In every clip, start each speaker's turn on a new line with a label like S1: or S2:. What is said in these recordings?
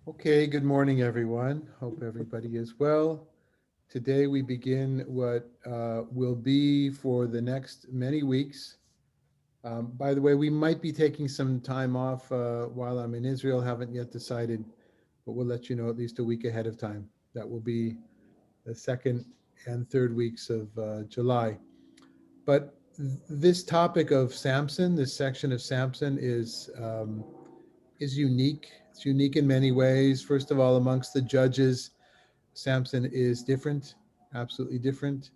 S1: Okay, good morning, everyone. Hope everybody is well. Today we begin what will be for the next many weeks. By the way, we might be taking some time off while I'm in Israel. Haven't yet decided, but we'll let you know at least a week ahead of time. That will be the second and third weeks of July. But this topic of Samson, this section of Samson, is unique. It's unique in many ways. First of all, amongst the judges, Samson is different, absolutely different.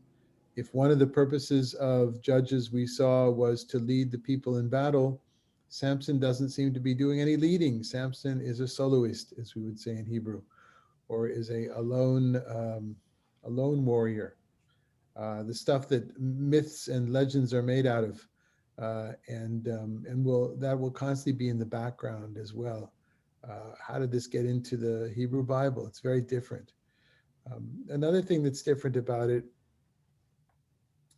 S1: If one of the purposes of judges we saw was to lead the people in battle, Samson doesn't seem to be doing any leading. Samson is a soloist, as we would say in Hebrew, or is a lone warrior. The stuff that myths and legends are made out of, and will that will constantly be in the background as well. How did this get into the Hebrew Bible? It's very different. Another thing that's different about it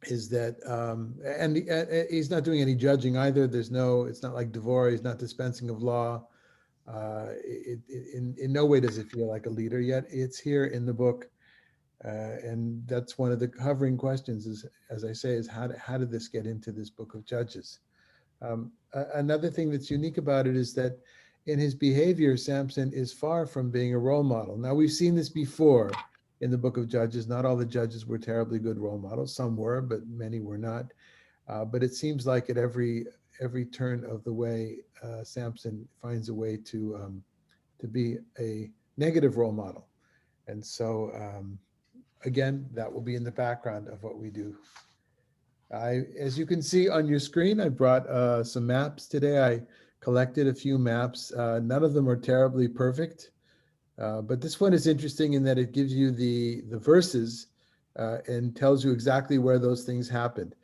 S1: is that, and he's not doing any judging either. It's not like Devorah. He's not dispensing of law. In no way does it feel like a leader yet. It's here in the book, and that's one of the hovering questions. Is, as I say, is how did this get into this book of Judges? Another thing that's unique about it is that in his behavior, Samson is far from being a role model. Now, we've seen this before in the book of Judges. Not all the judges were terribly good role models. Some were, but many were not. But it seems like at every turn of the way, Samson finds a way to be a negative role model. And so, again, that will be in the background of what we do. As you can see on your screen, I brought some maps today. I collected a few maps. None of them are terribly perfect, but this one is interesting in that it gives you the verses and tells you exactly where those things happened.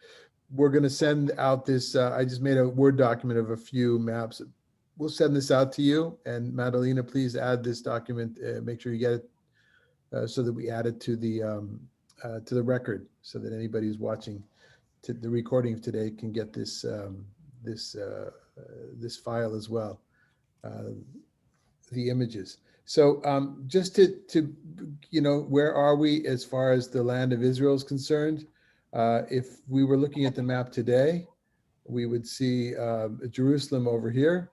S1: We're going to send out this. I just made a Word document of a few maps. We'll send this out to you. And Madalena, please add this document. Make sure you get it so that we add it to the record, so that anybody who's watching the recording of today can get this this file as well, uh, the images. So just to where are we as far as the land of Israel is concerned? If we were looking at the map today, we would see Jerusalem over here.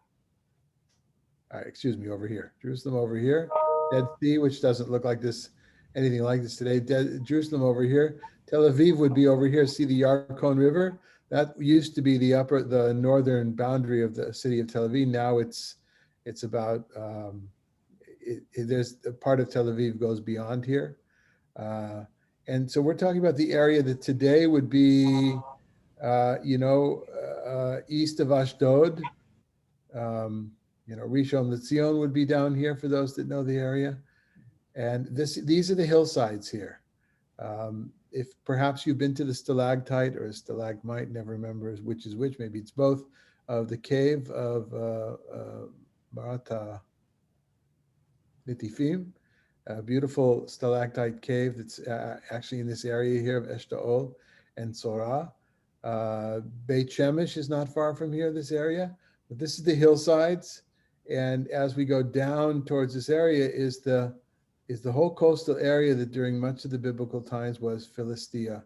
S1: Excuse me, over here. Jerusalem over here. Dead Sea, which doesn't look like this, anything like this today. Jerusalem over here. Tel Aviv would be over here. See the Yarkon River? That used to be the northern boundary of the city of Tel Aviv. Now it's about, there's a part of Tel Aviv goes beyond here. Uh, and so we're talking about the area that today would be, east of Ashdod. Um, Rishon LeZion would be down here for those that know the area. And these are the hillsides here. If perhaps you've been to the stalactite or a stalagmite, never remember which is which, maybe it's both, of the cave of Marata Nitifim, a beautiful stalactite cave that's actually in this area here of Eshtaol and Sorah. Beit Shemesh is not far from here, this area, but this is the hillsides. And as we go down towards this area is the whole coastal area that during much of the biblical times was Philistia,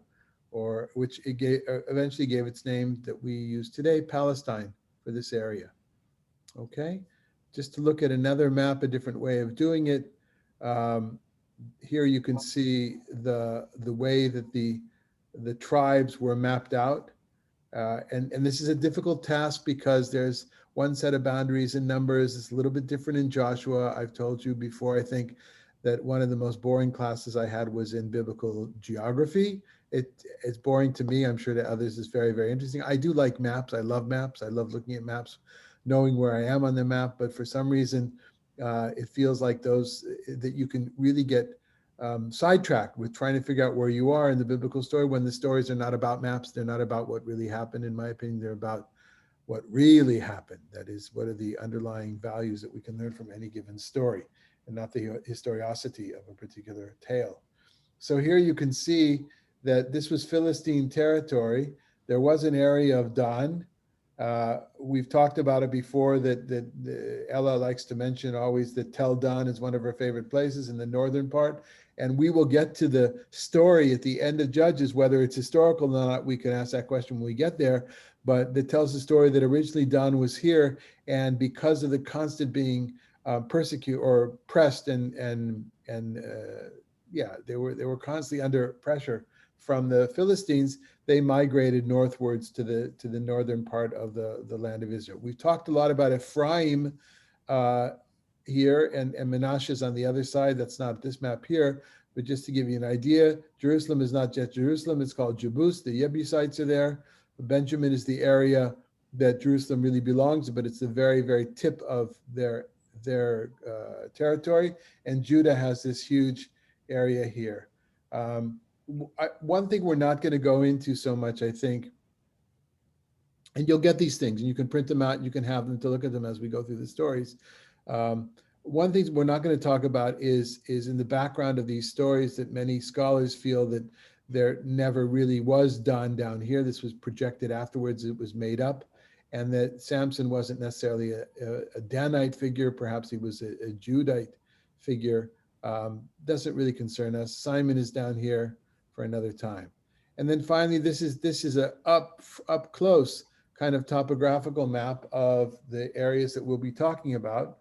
S1: or which eventually gave its name that we use today, Palestine, for this area. Okay, just to look at another map, a different way of doing it. Um, Here you can see the way that the tribes were mapped out. And this is a difficult task because there's one set of boundaries and numbers. It's a little bit different in Joshua. I've told you before, I think, that one of the most boring classes I had was in biblical geography. It's boring to me. I'm sure to others it's very, very interesting. I do like maps. I love maps. I love looking at maps, knowing where I am on the map. But for some reason, it feels like those that you can really get sidetracked with trying to figure out where you are in the biblical story when the stories are not about maps. They're not about what really happened, in my opinion. They're about what really happened. That is, what are the underlying values that we can learn from any given story, and not the historicity of a particular tale. So here you can see that this was Philistine territory. There was an area of Dan. We've talked about it before that Ella likes to mention always that Tel Dan is one of her favorite places in the northern part. And we will get to the story at the end of Judges, whether it's historical or not. We can ask that question when we get there. But it tells the story that originally Dan was here, and because of the constant being persecuted or pressed and yeah, they were constantly under pressure from the Philistines. They migrated northwards to the northern part of the land of Israel. We've talked a lot about Ephraim uh, here, and Menashe is on the other side. That's not this map here, but just to give you an idea, Jerusalem is not just Jerusalem. It's called Jebus. The Jebusites are there. Benjamin is the area that Jerusalem really belongs, but it's the very, very tip of their territory. And Judah has this huge area here. One thing we're not going to go into so much, I think, and you'll get these things and you can print them out and you can have them to look at them as we go through the stories. One thing we're not going to talk about is in the background of these stories that many scholars feel that there never really was done down here. This was projected afterwards. It was made up, and that Samson wasn't necessarily a Danite figure. Perhaps he was a Judite figure. Doesn't really concern us. Simon is down here for another time. And then finally, this is a up close kind of topographical map of the areas that we'll be talking about.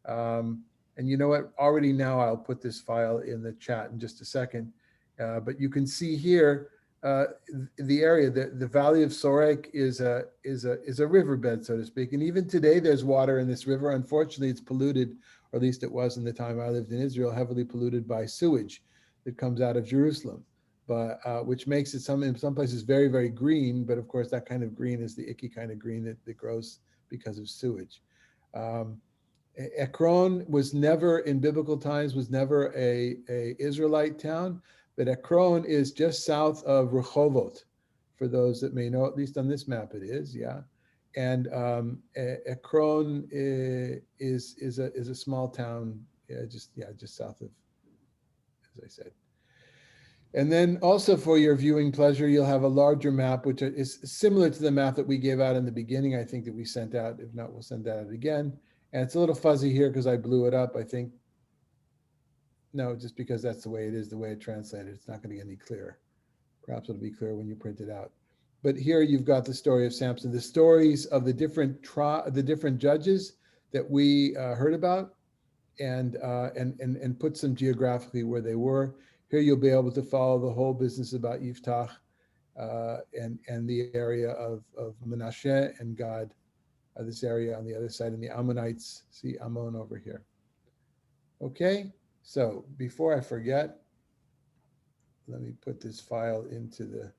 S1: And you know what? Already now I'll put this file in the chat in just a second. But you can see here the area. The Valley of Sorek is a riverbed, so to speak. And even today, there's water in this river. Unfortunately, it's polluted, or at least it was in the time I lived in Israel, heavily polluted by sewage that comes out of Jerusalem. But which makes it in some places very, very green. But of course, that kind of green is the icky kind of green that grows because of sewage. Ekron was never, in biblical times, was never a Israelite town, but Ekron is just south of Rehovot, for those that may know. At least on this map, it is, yeah. And Ekron is a small town, just south of, as I said. And then also for your viewing pleasure, you'll have a larger map, which is similar to the map that we gave out in the beginning, I think, that we sent out. If not, we'll send that out again. And it's a little fuzzy here because I blew it up, I think. No, just because that's the way it is, the way it translated. It's not going to get any clearer. Perhaps it'll be clear when you print it out. But here you've got the story of Samson, the stories of the different judges that we heard about, and put some geographically where they were. Here you'll be able to follow the whole business about Yiftach and the area of Menashe and Gad, this area on the other side, and the Ammonites. See Ammon over here. Okay, so before I forget, let me put this file into the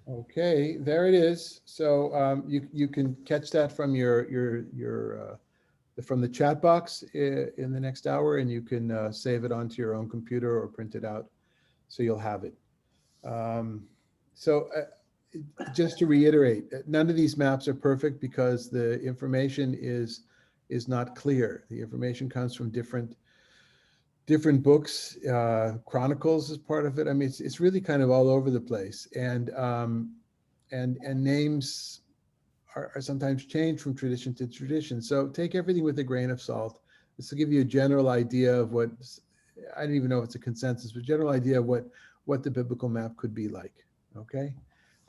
S1: Okay, there it is. So you can catch that from from the chat box in the next hour, and you can save it onto your own computer or print it out, so you'll have it. So just to reiterate, none of these maps are perfect because the information is not clear. The information comes from different books. Chronicles is part of it. I mean, it's really kind of all over the place, and names are sometimes changed from tradition to tradition. So take everything with a grain of salt. This will give you a general idea of what, I don't even know if it's a consensus, but general idea of what the biblical map could be like. Okay.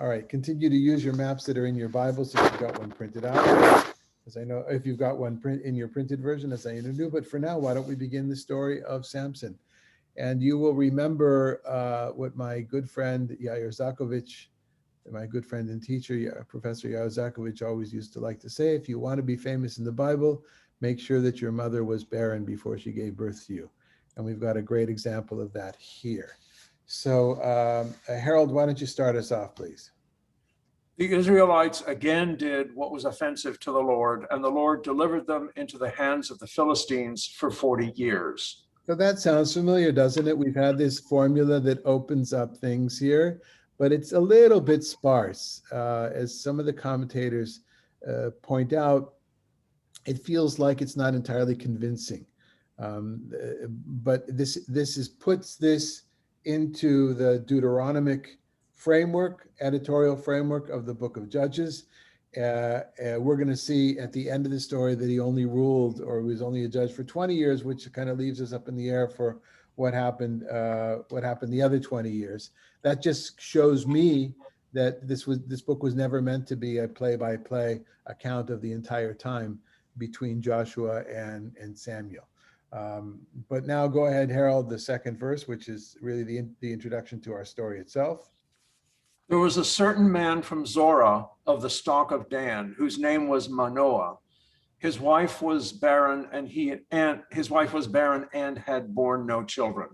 S1: All right. Continue to use your maps that are in your Bibles if you've got one printed out. As I know, if you've got one print in your printed version, as I do. But for now, why don't we begin the story of Samson? And you will remember what my good friend Yair Zakovich, my good friend and teacher, Professor Yair Zakovich, always used to like to say, if you want to be famous in the Bible, make sure that your mother was barren before she gave birth to you. And we've got a great example of that here. So Harold, why don't you start us off, please?
S2: The Israelites again did what was offensive to the Lord, and the Lord delivered them into the hands of the Philistines for 40 years.
S1: So that sounds familiar, doesn't it? We've had this formula that opens up things here, but it's a little bit sparse. As some of the commentators point out, it feels like it's not entirely convincing. But this puts this into the Deuteronomic framework, editorial framework of the book of Judges. We're going to see at the end of the story that he only ruled, or was only a judge for 20 years, which kind of leaves us up in the air for what happened the other 20 years. That just shows me that this book was never meant to be a play-by-play account of the entire time between Joshua and Samuel. But now go ahead, Harold, the second verse, which is really the introduction to our story itself.
S2: There was a certain man from Zorah of the stock of Dan, whose name was Manoah. His wife was barren, and had borne no children.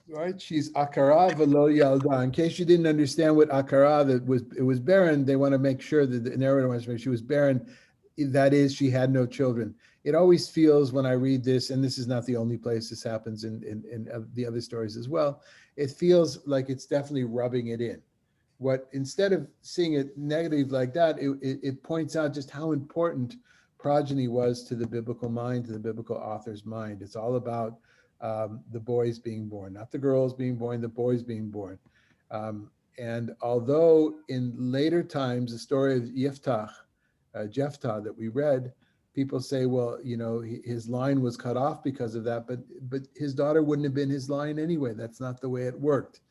S1: Right, she's akara velo yalda. In case you didn't understand what akara, it was barren. They want to make sure that the narrator wants to make sure she was barren. That is, she had no children. It always feels when I read this, and this is not the only place this happens in the other stories as well. It feels like it's definitely rubbing it in. What, instead of seeing it negative like that, it points out just how important progeny was to the biblical mind, to the biblical author's mind. It's all about the boys being born, not the girls being born, the boys being born. And although in later times, the story of Jephthah that we read, people say, well, his line was cut off because of that, but his daughter wouldn't have been his line anyway. That's not the way it worked.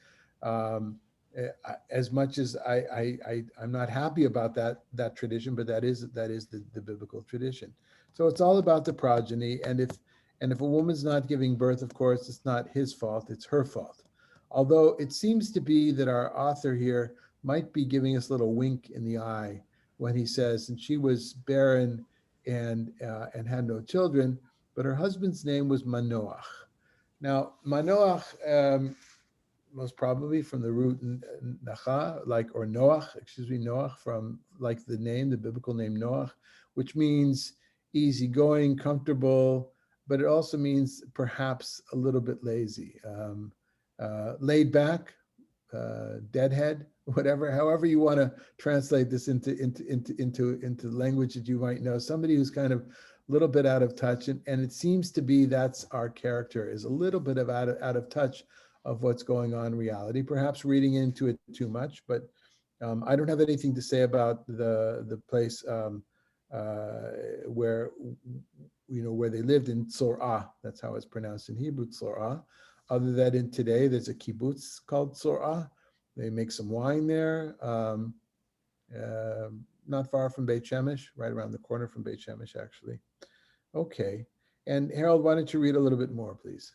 S1: As much as I'm not happy about that tradition, but that is the biblical tradition. So it's all about the progeny, and if a woman's not giving birth, of course, it's not his fault, it's her fault. Although it seems to be that our author here might be giving us a little wink in the eye when he says, and she was barren and had no children, but her husband's name was Manoach. Now, Manoach, most probably from the root Nacha, or Noach, from like the biblical name Noach, which means easygoing, comfortable, but it also means perhaps a little bit lazy, laid back, deadhead, whatever, however you want to translate this into language that you might know. Somebody who's kind of a little bit out of touch, and it seems to be that's our character, is a little bit of out of touch of what's going on in reality, perhaps reading into it too much. But I don't have anything to say about the place where they lived in Tzorah. That's how it's pronounced in Hebrew, Tzorah. Other than in today, there's a kibbutz called Tzorah. They make some wine there, not far from Beit Shemesh, right around the corner from Beit Shemesh, actually. Okay. And Harold, why don't you read a little bit more, please?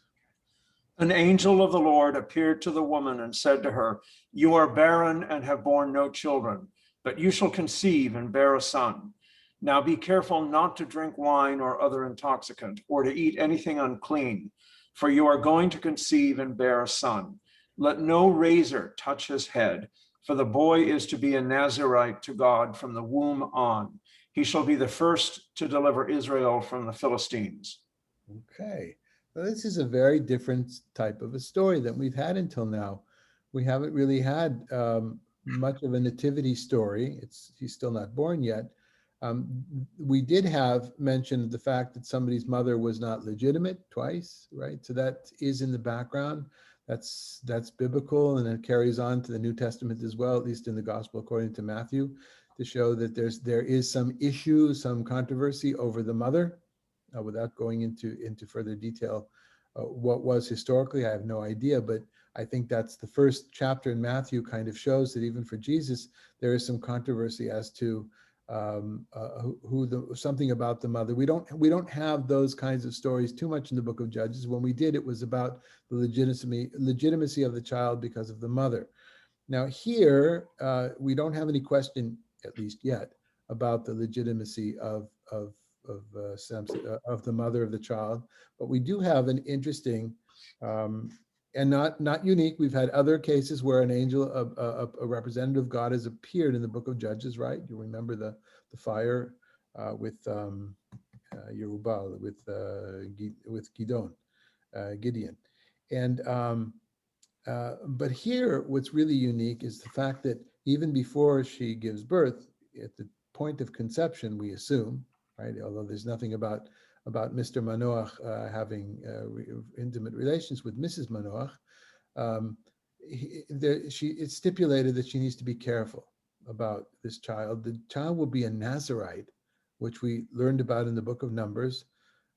S2: An angel of the Lord appeared to the woman and said to her, "You are barren and have borne no children, but you shall conceive and bear a son. Now be careful not to drink wine or other intoxicant, or to eat anything unclean, for you are going to conceive and bear a son. Let no razor touch his head, for the boy is to be a Nazirite to God from the womb on. He shall be the first to deliver Israel from the Philistines."
S1: Okay. Well, this is a very different type of a story than we've had until now. We haven't really had much of a nativity story. He's still not born yet. We did have mentioned the fact that somebody's mother was not legitimate twice, right? So that is in the background. That's biblical, and it carries on to the New Testament as well, at least in the Gospel according to Matthew, to show that there is some issue, some controversy over the mother. Without going into further detail, what was historically, I have no idea, but I think that's the first chapter in Matthew kind of shows that even for Jesus, there is some controversy as to something about the mother. We don't have those kinds of stories too much in the book of Judges. When we did, it was about the legitimacy of the child because of the mother. Now here, we don't have any question, at least yet, about the legitimacy of the mother of the child, but we do have an interesting and not unique. We've had other cases where an angel, a representative of God, has appeared in the book of Judges, right? You remember the fire with Yerubal, with Gideon, and but here, what's really unique is the fact that even before she gives birth, at the point of conception, we assume, right? Although there's nothing about Mr. Manoach having intimate relations with Mrs. Manoach, it's stipulated that she needs to be careful about this child. The child will be a Nazirite, which we learned about in the book of Numbers.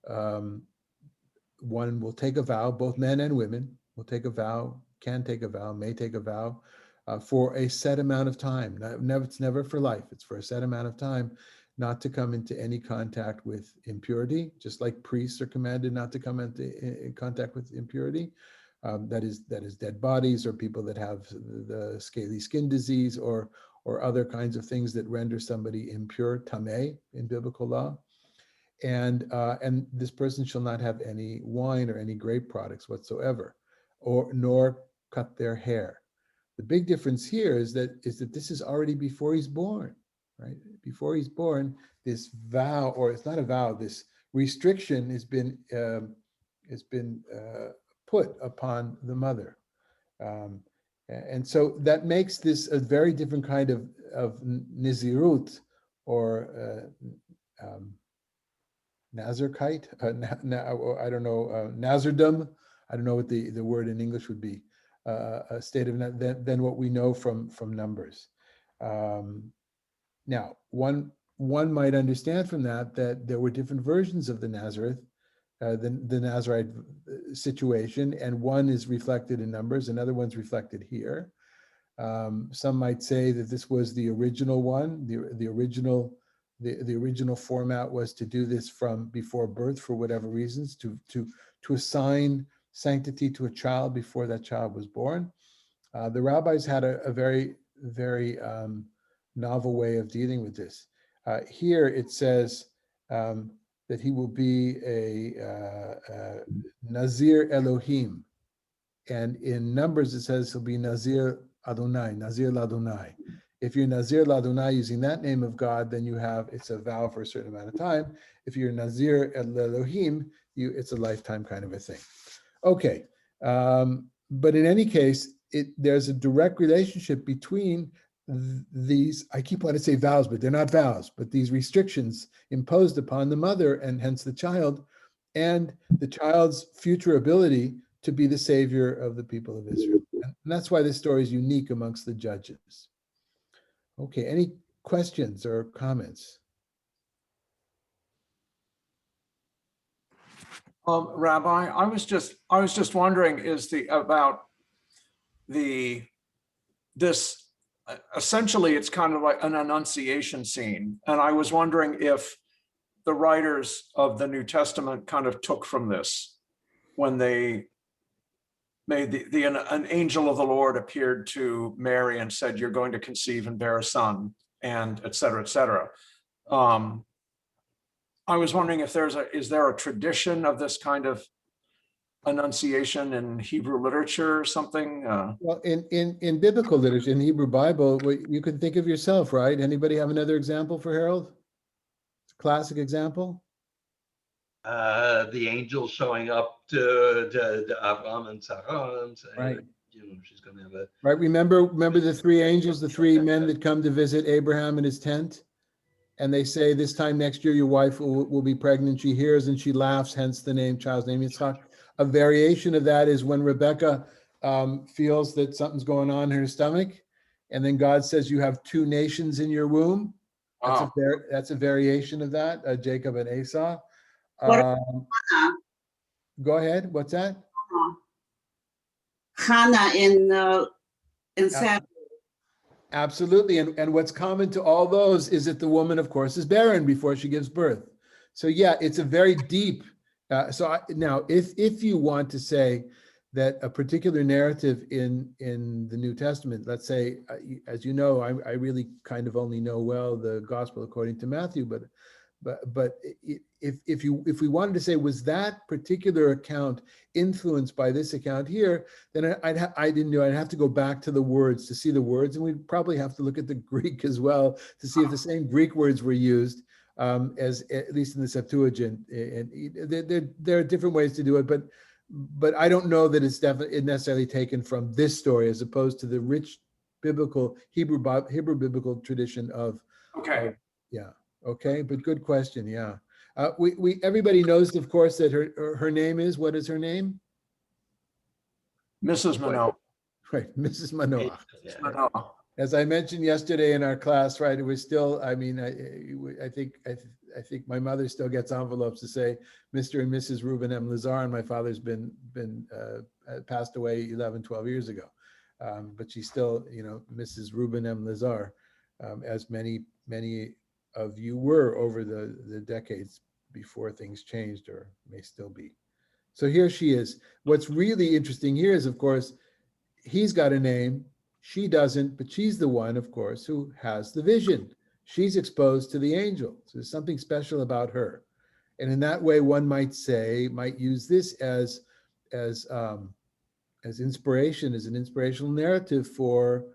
S1: One will take a vow, both men and women will take a vow, can take a vow, may take a vow for a set amount of time. It's never for life. It's for a set amount of time, not to come into any contact with impurity, just like priests are commanded not to come into contact with impurity. That is dead bodies or people that have the scaly skin disease or other kinds of things that render somebody impure, tameh, in biblical law. And this person shall not have any wine or any grape products whatsoever, nor cut their hair. The big difference here is that this is already before he's born, right? Before he's born, this vow, or it's not a vow, this restriction has been put upon the mother. And so that makes this a very different kind of nizirut, or Nazarkite, I don't know, Nazardom. I don't know what the word in English would be. A state of than what we know from Numbers. Now, one might understand from that there were different versions of the Nazareth, the Nazarite situation, and one is reflected in Numbers, another one's reflected here. Some might say that this was the original one, the original format was to do this from before birth for whatever reasons, to assign sanctity to a child before that child was born. The rabbis had a very, very novel way of dealing with this. Here it says that he will be a Nazir Elohim. And in Numbers it says he'll be Nazir Adonai, Nazir Ladonai. If you're Nazir Ladonai using that name of God, then it's a vow for a certain amount of time. If you're Nazir Elohim, it's a lifetime kind of a thing. Okay, but in any case, there's a direct relationship between these, I keep wanting to say vows, but they're not vows, but these restrictions imposed upon the mother and hence the child, and the child's future ability to be the savior of the people of Israel. And that's why this story is unique amongst the judges. Okay, any questions or comments?
S2: Rabbi, I was just wondering, this essentially it's kind of like an annunciation scene, and I was wondering if the writers of the New Testament kind of took from this when they made an angel of the Lord appeared to Mary and said, "You're going to conceive and bear a son," and et cetera, et cetera. I was wondering if is there a tradition of this kind of annunciation in Hebrew literature or something?
S1: Well, in biblical literature, in the Hebrew Bible, you can think of yourself, right? Anybody have another example for Harold? Classic example?
S3: The angel showing up to Avram and Sarah and saying,
S1: Right.
S3: She's going to have a...
S1: Right, remember the three angels, the three men that come to visit Abraham in his tent? And they say, this time next year, your wife will be pregnant. She hears and she laughs, hence the child's name Yitzchak. A variation of that is when Rebecca feels that something's going on in her stomach. And then God says, you have two nations in your womb. That's a variation of that, Jacob and Esau. Go ahead, what's that?
S4: Hannah in Samuel.
S1: Absolutely, and what's common to all those is that the woman, of course, is barren before she gives birth. So yeah, it's a very deep. Now, if you want to say that a particular narrative in the New Testament, let's say, as you know, I really kind of only know well the Gospel according to Matthew, but if we wanted to say, was that particular account influenced by this account here, then I'd have to go back to the words to see the words, and we'd probably have to look at the Greek as well to see if the same Greek words were used, as at least in the Septuagint. And there are different ways to do it, but I don't know that it's definitely necessarily taken from this story as opposed to the rich biblical Hebrew biblical tradition of
S2: Okay.
S1: yeah. Okay, but good question. Yeah, we everybody knows, of course, that her name is, what is her name?
S2: Mrs. Manoah.
S1: Right, Mrs. Manoah.
S3: Yeah.
S2: Manoah.
S1: As I mentioned yesterday in our class, right, it was still, I mean, I think my mother still gets envelopes to say Mr. and Mrs. Reuben M. Lazar, and my father's been passed away 11, 12 years ago. But she's still, Mrs. Reuben M. Lazar, as many of you were over the decades before things changed, or may still be. So here she is. What's really interesting here is, of course, he's got a name, she doesn't, but she's the one, of course, who has the vision. She's exposed to the angel. So there's something special about her. And in that way, one might use this as inspiration, as an inspirational narrative for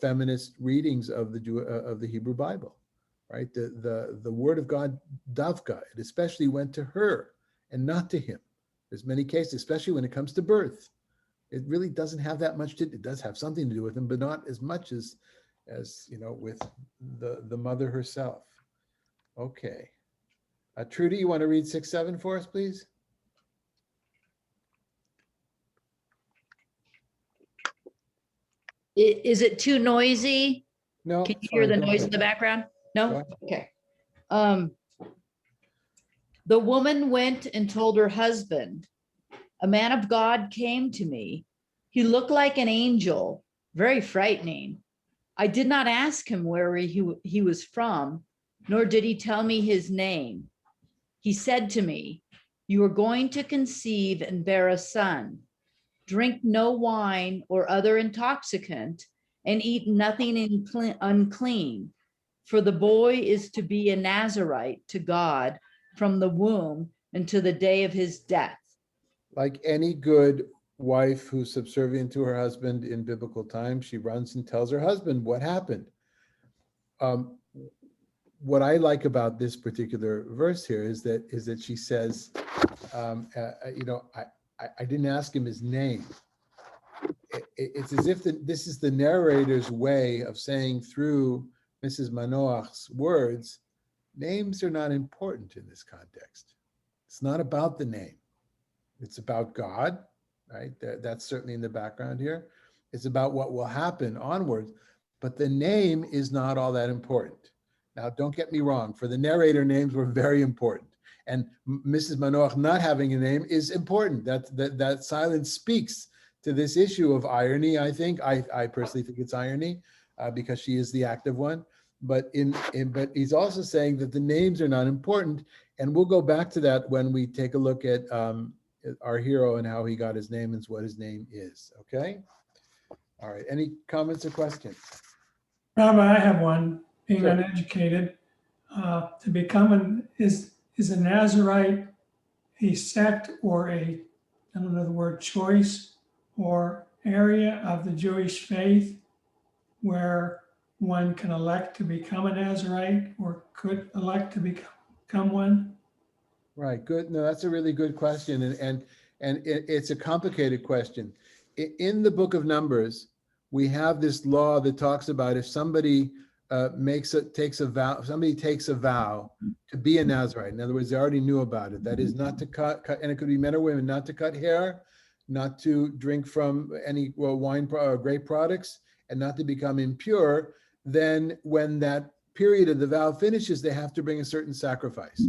S1: feminist readings of the Hebrew Bible, right? The word of God, Davka, it especially went to her and not to him. There's many cases, especially when it comes to birth. It really doesn't have that much it does have something to do with him, but not as much as with the mother herself. Okay. Trudy, you want to read 6-7 for us, please?
S5: Is it too noisy?
S1: No.
S5: Can you
S1: it's
S5: hear
S1: fine.
S5: the
S1: Go
S5: noise
S1: ahead.
S5: in the background?
S1: Go
S5: No?
S1: ahead.
S5: Okay. The woman went and told her husband, "A man of God came to me. He looked like an angel, very frightening. I did not ask him where he was from, nor did he tell me his name. He said to me, 'You are going to conceive and bear a son. Drink no wine or other intoxicant, and eat nothing unclean, for the boy is to be a Nazarite to God from the womb until the day of his death.'"
S1: Like any good wife who's subservient to her husband in biblical times, she runs and tells her husband what happened. What I like about this particular verse here is that she says, I didn't ask him his name. It's as if this is the narrator's way of saying through Mrs. Manoach's words, names are not important in this context. It's not about the name. It's about God, right? That's certainly in the background here. It's about what will happen onwards, but the name is not all that important. Now, don't get me wrong. For the narrator, names were very important. And Mrs. Manoach not having a name is important. That silence speaks to this issue of irony, I think. I personally think it's irony because she is the active one. But but he's also saying that the names are not important. And we'll go back to that when we take a look at our hero and how he got his name and what his name is. Okay. All right. Any comments or questions?
S6: Rabbi, I have one. Being
S1: Sure.
S6: uneducated, to become is a Nazarite a sect or I don't know the word, choice or area of the Jewish faith where one can elect to become a Nazarite or could elect to become one?
S1: Right. Good. No, that's a really good question. And it's a complicated question. In the book of Numbers, we have this law that talks about if somebody takes a vow to be a Nazarite. In other words, they already knew about it. That is not to cut, and it could be men or women, not to cut hair, not to drink from any wine or grape products, and not to become impure. Then when that period of the vow finishes, they have to bring a certain sacrifice.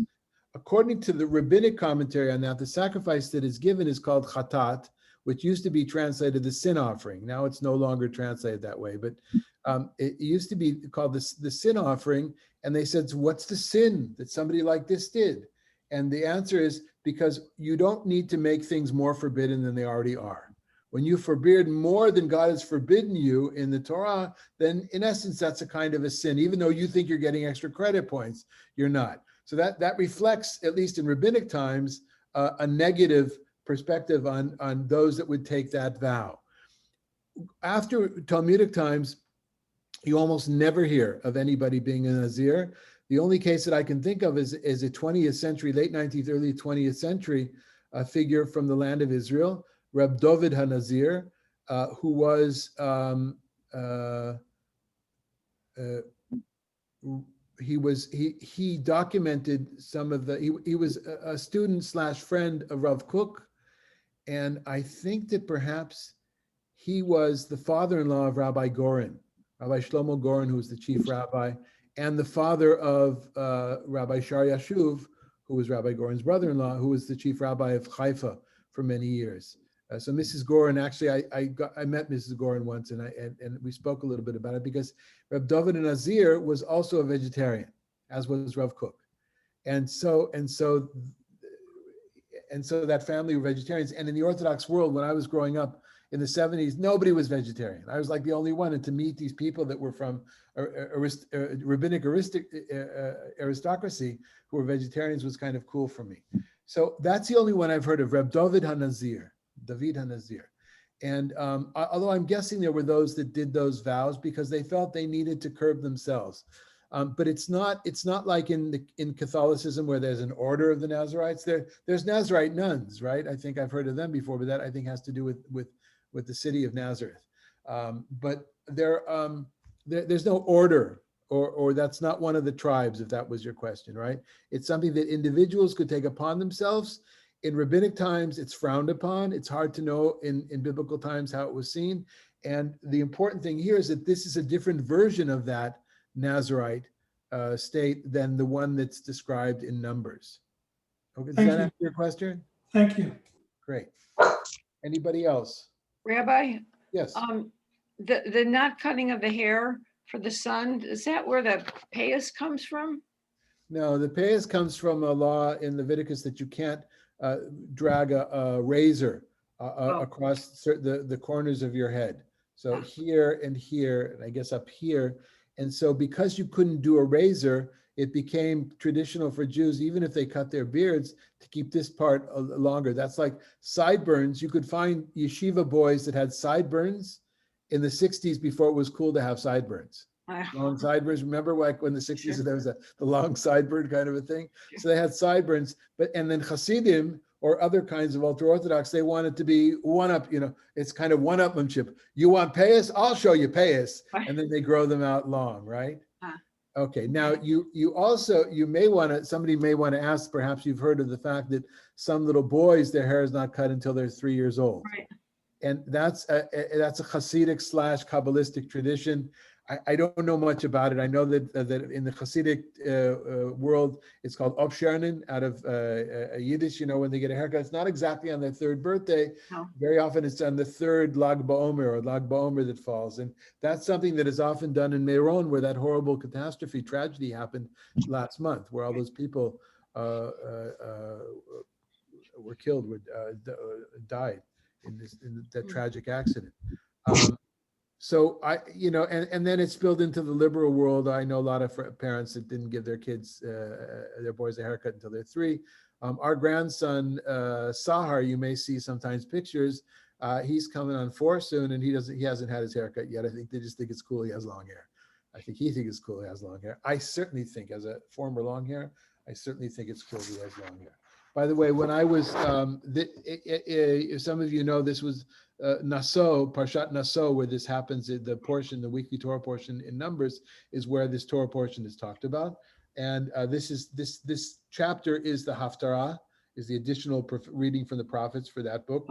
S1: According to the rabbinic commentary on that, the sacrifice that is given is called chatat, which used to be translated the sin offering. Now it's no longer translated that way, but it used to be called the sin offering. And they said, so what's the sin that somebody like this did? And the answer is because you don't need to make things more forbidden than they already are. When you forbid more than God has forbidden you in the Torah, then in essence, that's a kind of a sin. Even though you think you're getting extra credit points, you're not. So that reflects, at least in rabbinic times, a negative perspective on those that would take that vow. After Talmudic times, you almost never hear of anybody being a Nazir. The only case that I can think of is a 20th century, late 19th, early 20th century figure from the land of Israel, Rabbi David HaNazir, who was he documented some of the, he was a student / friend of Rav Kook, and I think that perhaps he was the father-in-law of Rabbi Goren, Rabbi Shlomo Goren, who was the chief rabbi, and the father of Rabbi Shar Yashuv, who was Rabbi Goren's brother-in-law, who was the chief rabbi of Haifa for many years. So Mrs. Goren, actually, I met Mrs. Goren once, and we spoke a little bit about it, because Reb David Nazir was also a vegetarian, as was Rav Kook, and so that family were vegetarians. And in the Orthodox world, when I was growing up in the 70s, nobody was vegetarian. I was like the only one, and to meet these people that were from rabbinic aristocracy who were vegetarians was kind of cool for me. So that's the only one I've heard of, Reb David HaNazir. David HaNazir. And although I'm guessing there were those that did those vows because they felt they needed to curb themselves. But it's not like in Catholicism where there's an order of the Nazarites. There's Nazarite nuns, right? I think I've heard of them before, but that I think has to do with the city of Nazareth. But there's no order, or that's not one of the tribes, if that was your question, right? It's something that individuals could take upon themselves. In rabbinic times, it's frowned upon. It's hard to know in biblical times how it was seen. And the important thing here is that this is a different version of that Nazarite state than the one that's described in Numbers. Okay, does that answer your question?
S6: Thank you.
S1: Great. Anybody else?
S7: Rabbi,
S1: Yes.
S7: the not cutting of the hair for the son, is that where the payas comes from?
S1: No, the payas comes from a law in Leviticus that you can't drag a razor across the corners of your head. So here and here, and I guess up here. And so because you couldn't do a razor, it became traditional for Jews, even if they cut their beards, to keep this part longer. That's like sideburns. You could find yeshiva boys that had sideburns in the 60s before it was cool to have sideburns. Long sideburns. Remember, like when the 60s, there was the long sideburn kind of a thing. So they had sideburns, and then Hasidim or other kinds of ultra-Orthodox, they wanted to be one-up, it's kind of one-upmanship. You want payas? I'll show you payas. And then they grow them out long, right? Okay, now somebody may want to ask, perhaps you've heard of the fact that some little boys, their hair is not cut until they're 3 years old.
S7: Right.
S1: And that's a Hasidic / Kabbalistic tradition. I don't know much about it. I know that in the Hasidic world, it's called Obshernin, out of Yiddish, when they get a haircut. It's not exactly on their third birthday.
S7: No.
S1: Very often it's on the third Lag BaOmer or Lag BaOmer that falls. And that's something that is often done in Meron, where that horrible tragedy happened last month, where all those people were killed, died in that tragic accident. So and then it spilled into the liberal world. I know a lot of parents that didn't give their kids, their boys a haircut until they're 3. Our grandson, Sahar, you may see sometimes pictures. He's coming on 4 soon, and he hasn't had his haircut yet. I think they just think it's cool he has long hair. I think he thinks it's cool he has long hair. I certainly think, as a former long hair, I certainly think it's cool he has long hair. By the way, when I was, some of you know, this was Naso, Parshat Naso, where this happens. The weekly Torah portion in Numbers is where this Torah portion is talked about. And this chapter is the Haftarah, is the additional reading from the prophets for that book.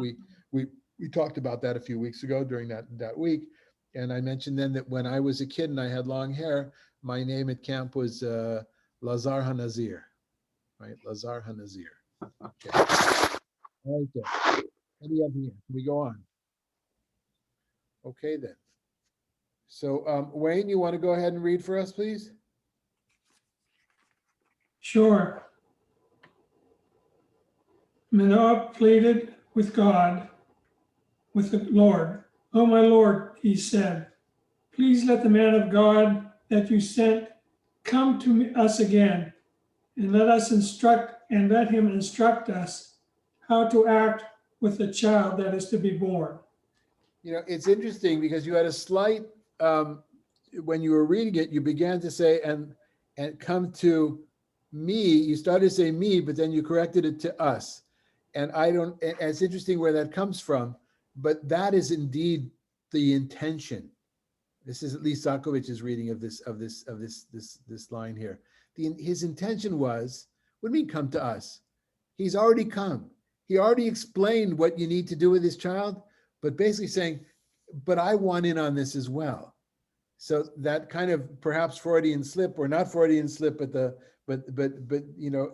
S1: We talked about that a few weeks ago during that week. And I mentioned then that when I was a kid and I had long hair, my name at camp was Lazar HaNazir, right? Lazar HaNazir. Okay. All right then. What do you have here? Can we go on? Okay then. So Wayne, you want to go ahead and read for us, please?
S6: Sure. Manoah pleaded with God, with the Lord. "Oh, my Lord," he said, "please let the man of God that you sent come to us again, and let him instruct us how to act with the child that is to be born."
S1: You know, it's interesting because you had a slight, when you were reading it, you began to say, and come to me, you started to say me, but then you corrected it to us. And it's interesting where that comes from, but that is indeed the intention. This is at least Zakovich's reading of this line here. His intention was, what do you mean come to us? He's already come. He already explained what you need to do with this child, but basically saying, but I want in on this as well. So that kind of perhaps Freudian slip or not Freudian slip, but you know,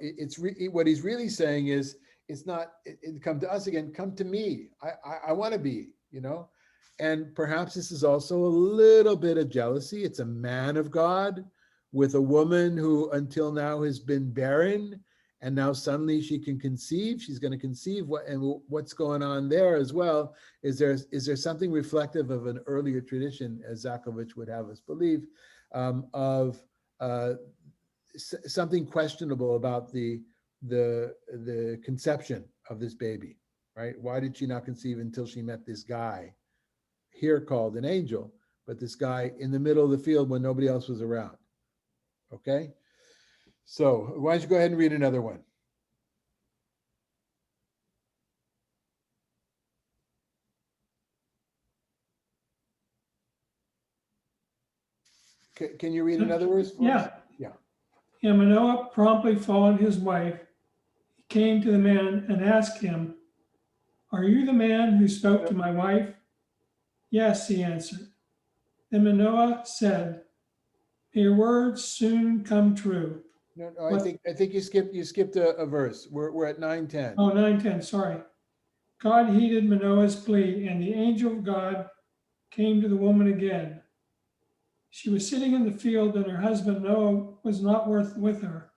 S1: what he's really saying is, it's not come to us again, come to me. I want to be, you know. And perhaps this is also a little bit of jealousy. It's a man of God with a woman who until now has been barren, and now suddenly she can conceive. She's going to conceive. What's going on there as well? Is there something reflective of an earlier tradition, as Zakovich would have us believe, of something questionable about the conception of this baby, right? Why did she not conceive until she met this guy here called an angel, but this guy in the middle of the field when nobody else was around? Okay, so why don't you go ahead and read another one? Can you read another verse?
S6: Yeah.
S1: Yeah.
S6: And Manoah promptly followed his wife. He came to the man and asked him, "Are you the man who spoke to my wife?" "Yes," he answered. Then Manoah said, "May your words soon come true."
S1: No, I think you skipped a verse. We're at 9:10.
S6: Oh, 9:10, sorry. God heeded Manoah's plea, and the angel of God came to the woman again. She was sitting in the field, and her husband Noah was not with her.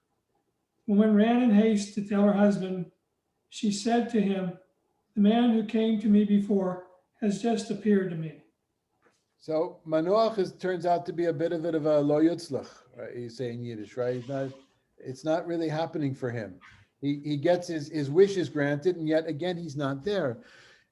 S6: The woman ran in haste to tell her husband. She said to him, "The man who came to me before has just appeared to me."
S1: So Manoach turns out to be a bit of a lo yutzlach, right? You say in Yiddish, right? It's not really happening for him. He gets his wishes granted, and yet again he's not there.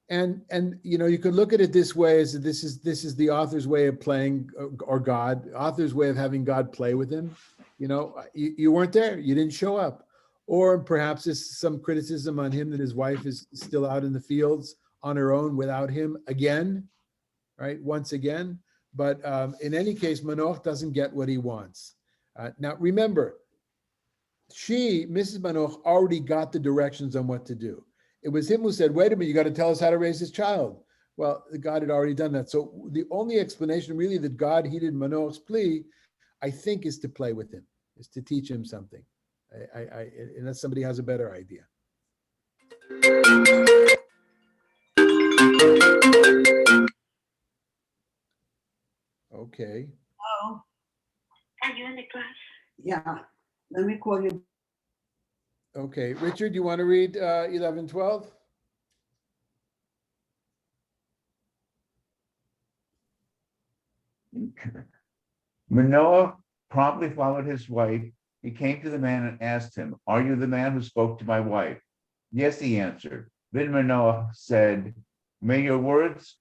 S1: And you know, you could look at it this way: as this is the author's way of playing, or God, author's way of having God play with him. You know, you weren't there, you didn't show up, or perhaps it's some criticism on him that his wife is still out in the fields on her own without him again, right? Once again. But in any case, Manoach doesn't get what he wants. Now remember, Mrs. Manoach, already got the directions on what to do. It was him who said, wait a minute, you got to tell us how to raise this child. Well, God had already done that. So the only explanation really that God heeded Manoach's plea, I think, is to play with him, is to teach him something. Unless somebody has a better idea. Okay.
S4: Oh, are you in the class? Yeah, let me call you.
S1: Okay, Richard, you want to read 11, 12?
S8: Manoah promptly followed his wife. He came to the man and asked him, "Are you the man who spoke to my wife?" "Yes," he answered. Then Manoah said, "May your words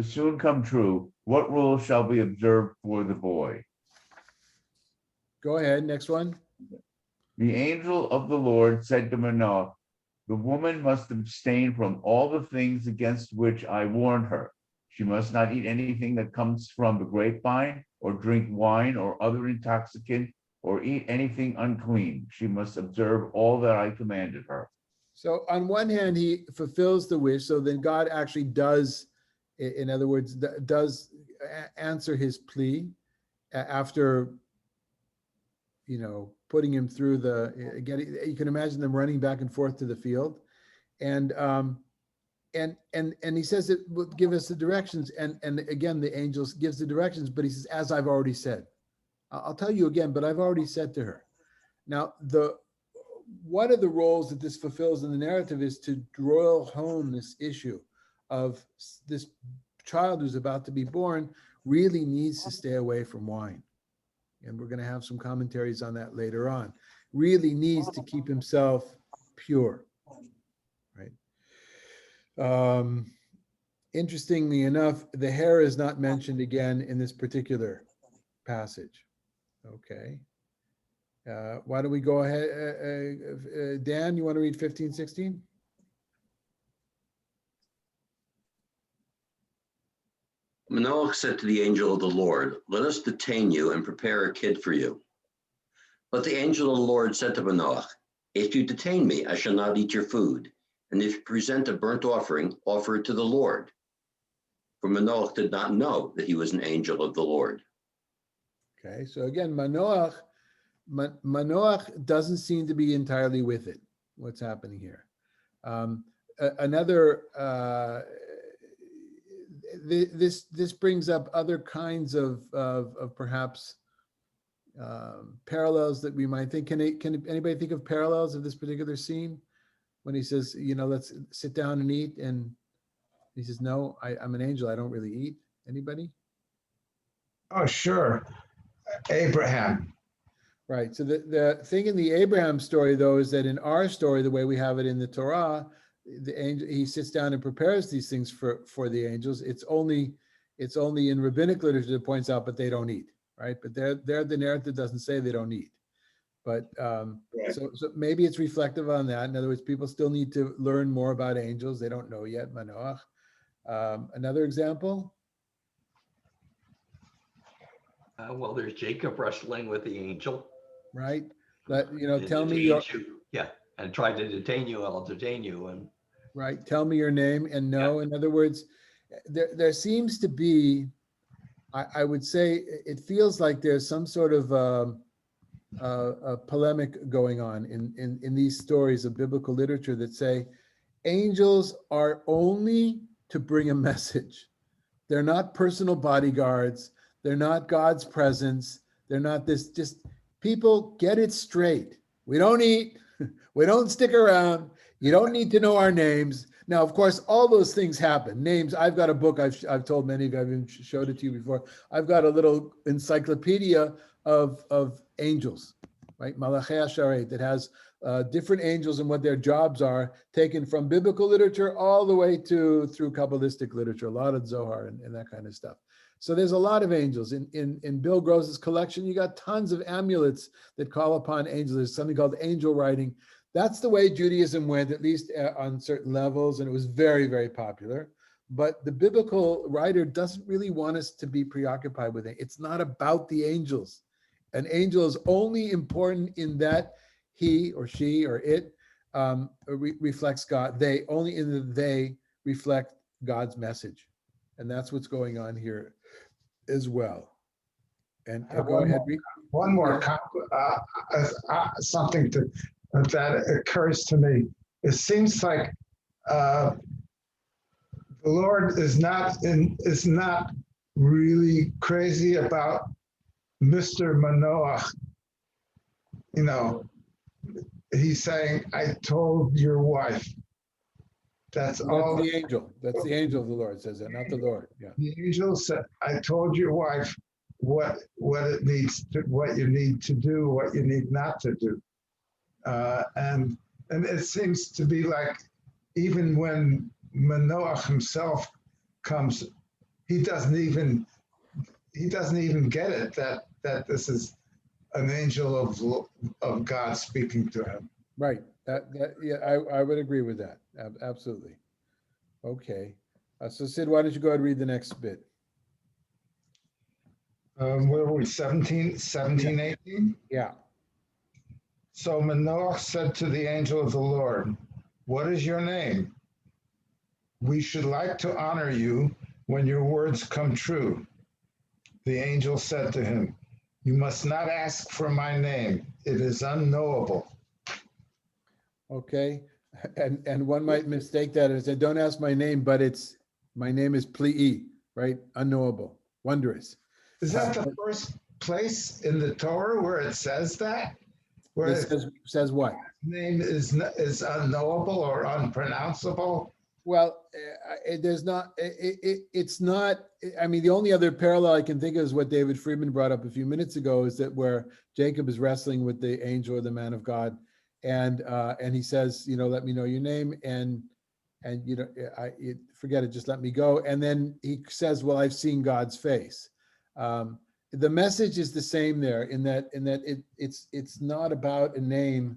S8: soon come true. What rules shall be observed for the boy?"
S1: Go ahead, next one.
S8: The angel of the Lord said to Manoah, "The woman must abstain from all the things against which I warned her. She must not eat anything that comes from the grapevine, or drink wine or other intoxicant, or eat anything unclean. She must observe all that I commanded her."
S1: So on one hand, he fulfills the wish. So then God actually does, in other words, does answer his plea after, you know, putting him through you can imagine them running back and forth to the field. And he says it will give us the directions. And again, the angel gives the directions, but he says, as I've already said. I'll tell you again, but I've already said to her. Now, one of the roles that this fulfills in the narrative is to drill home this issue of this child who's about to be born really needs to stay away from wine. And we're going to have some commentaries on that later on. Really needs to keep himself pure, right? Interestingly enough, the hair is not mentioned again in this particular passage. Okay. Why don't we go ahead? Dan, you want to read 15, 16?
S9: Manoach said to the angel of the Lord, "Let us detain you and prepare a kid for you." But the angel of the Lord said to Manoach, "If you detain me, I shall not eat your food. And if you present a burnt offering, offer it to the Lord." For Manoach did not know that he was an angel of the Lord.
S1: Okay, so again, Manoach doesn't seem to be entirely with it. What's happening here? This brings up other kinds of perhaps parallels that we might think. Can anybody think of parallels of this particular scene when he says, let's sit down and eat, and he says, "No, I'm an angel. I don't really eat." Anybody?
S10: Oh, sure. Abraham.
S1: Right. So the thing in the Abraham story, though, is that in our story, the way we have it in the Torah, the angel, he sits down and prepares these things for the angels. It's only in rabbinic literature that points out, but they don't eat, right? But there the narrative doesn't say they don't eat. But so maybe it's reflective on that. In other words, people still need to learn more about angels. They don't know yet. Manoach. Another example.
S3: Well, there's Jacob wrestling with the angel.
S1: Right.
S3: And
S1: Tell me
S3: detains you. Yeah, and try to detain you, I'll detain you. And
S1: right. Tell me your name and no. In other words, there seems to be, I would say, it feels like there's some sort of a polemic going on in these stories of biblical literature that say angels are only to bring a message. They're not personal bodyguards. They're not God's presence. They're not this. Just people, get it straight. We don't eat. We don't stick around. You don't need to know our names. Now, of course, all those things happen. Names. I've got a book. I've told many of you. I've even showed it to you before. I've got a little encyclopedia of angels, right? Malachei Asharet, that has different angels and what their jobs are, taken from biblical literature all the way through Kabbalistic literature, a lot of Zohar and that kind of stuff. So there's a lot of angels. In Bill Gross's collection, you got tons of amulets that call upon angels. There's something called angel writing. That's the way Judaism went, at least on certain levels, and it was very, very popular. But the biblical writer doesn't really want us to be preoccupied with it. It's not about the angels. An angel is only important in that he or she or it reflects God. They reflect God's message. And that's what's going on here as well. And go ahead.
S10: One more something that occurs to me. It seems like the Lord is not really crazy about Mr. Manoach. He's saying, "I told your wife." That's all.
S1: The angel. That's the angel of the Lord says that, not the Lord. Yeah.
S10: The angel said, "I told your wife what you need to do, what you need not to do." And it seems to be like even when Manoach himself comes, he doesn't even get it that this is an angel of God speaking to him.
S1: Right. Yeah, I would agree with that. Absolutely. Okay. So Sid, why don't you go ahead and read the next bit?
S10: Where were we? 17, 18?
S1: Yeah.
S10: So Manoach said to the angel of the Lord, "What is your name? We should like to honor you when your words come true." The angel said to him, "You must not ask for my name. It is unknowable."
S1: Okay. And one might mistake that and say, "Don't ask my name," but my name is Pli'i, right? Unknowable, wondrous.
S10: Is that the first place in the Torah where it says that? Where
S1: it says what?
S10: Name is unknowable or unpronounceable?
S1: Well, there's not, it's not, I mean, the only other parallel I can think of is what David Friedman brought up a few minutes ago, is that where Jacob is wrestling with the angel or the man of God, and he says, let me know your name, and forget it, just let me go. And then he says, well, I've seen God's face. The message is the same there in that it's not about a name.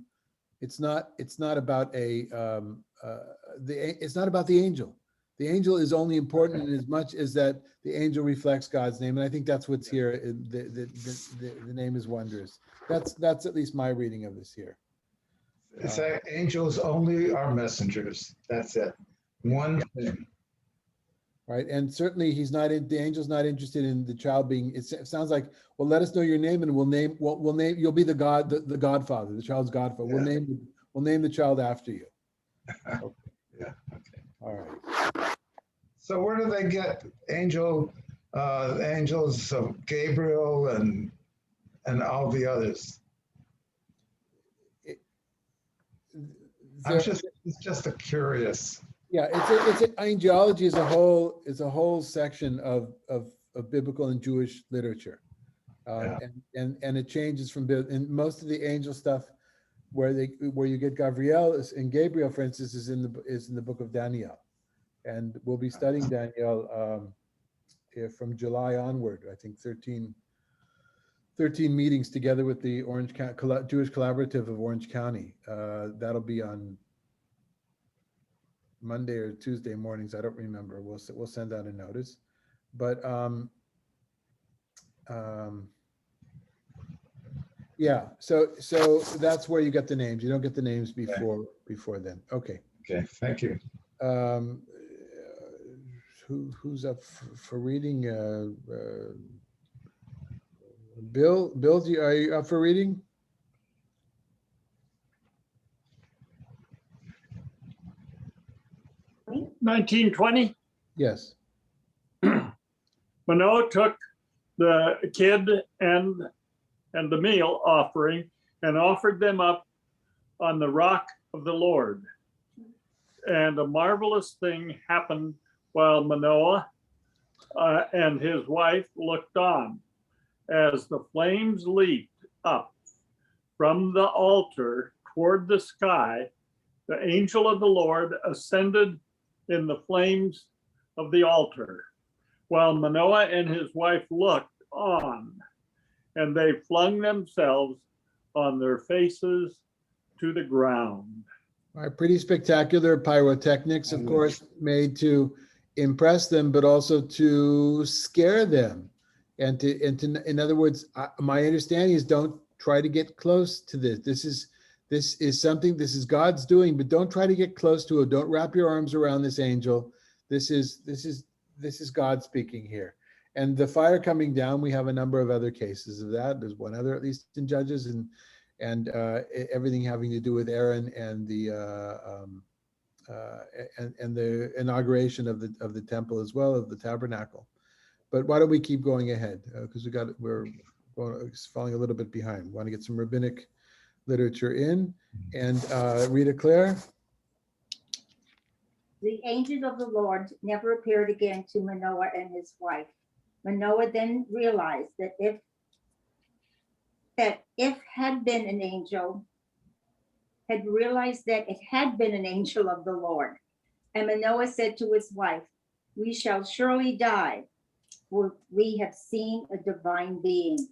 S1: It's not about it's not about the angel. The angel is only important in as much as that the angel reflects God's name, and I think that's what's here. The name is wondrous. That's at least my reading of this here.
S10: It's that angels only are messengers. That's it. One thing.
S1: Right, and certainly the angel's not interested in the child being. It sounds like, well, let us know your name, and we'll name. You'll be the godfather, the child's godfather.
S10: Yeah.
S1: We'll name the child after you. Okay.
S10: Yeah. Okay.
S1: All right.
S10: So where do they get angels of Gabriel and all the others? It's just a curious.
S1: Yeah, it's angelology is a whole section of biblical and Jewish literature, and it changes from and most of the angel stuff where you get Gabriel and Gabriel, for instance, is in the book of Daniel, and we'll be studying Daniel from July onward. I think 13 meetings together with the Jewish Collaborative of Orange County. That'll be on Monday or Tuesday mornings. I don't remember. We'll send out a notice, but yeah. So that's where you get the names. You don't get the names before then. Okay.
S10: Okay. Thank you.
S1: Who's up for reading? Bill, are you up for reading?
S2: 1920.
S1: Yes.
S2: Manoah took the kid and the meal offering and offered them up on the rock of the Lord. And a marvelous thing happened while Manoah and his wife looked on. As the flames leaped up from the altar toward the sky, the angel of the Lord ascended in the flames of the altar, while Manoah and his wife looked on, and they flung themselves on their faces to the ground.
S1: All right, pretty spectacular pyrotechnics, of course, made to impress them, but also to scare them. And to, in other words, my understanding is don't try to get close to this. This is something, this is God's doing, but don't try to get close to it. Don't wrap your arms around this angel. This is God speaking here. And the fire coming down, we have a number of other cases of that. There's one other, at least in Judges, and everything having to do with Aaron and the inauguration of the temple as well, of the tabernacle. But why don't we keep going ahead? Because we're falling a little bit behind. We want to get some rabbinic literature in. And Rita Claire.
S11: The angel of the Lord never appeared again to Manoah and his wife. Manoah then realized that it had been an angel of the Lord. And Manoah said to his wife, "We shall surely die, for we have seen a divine being."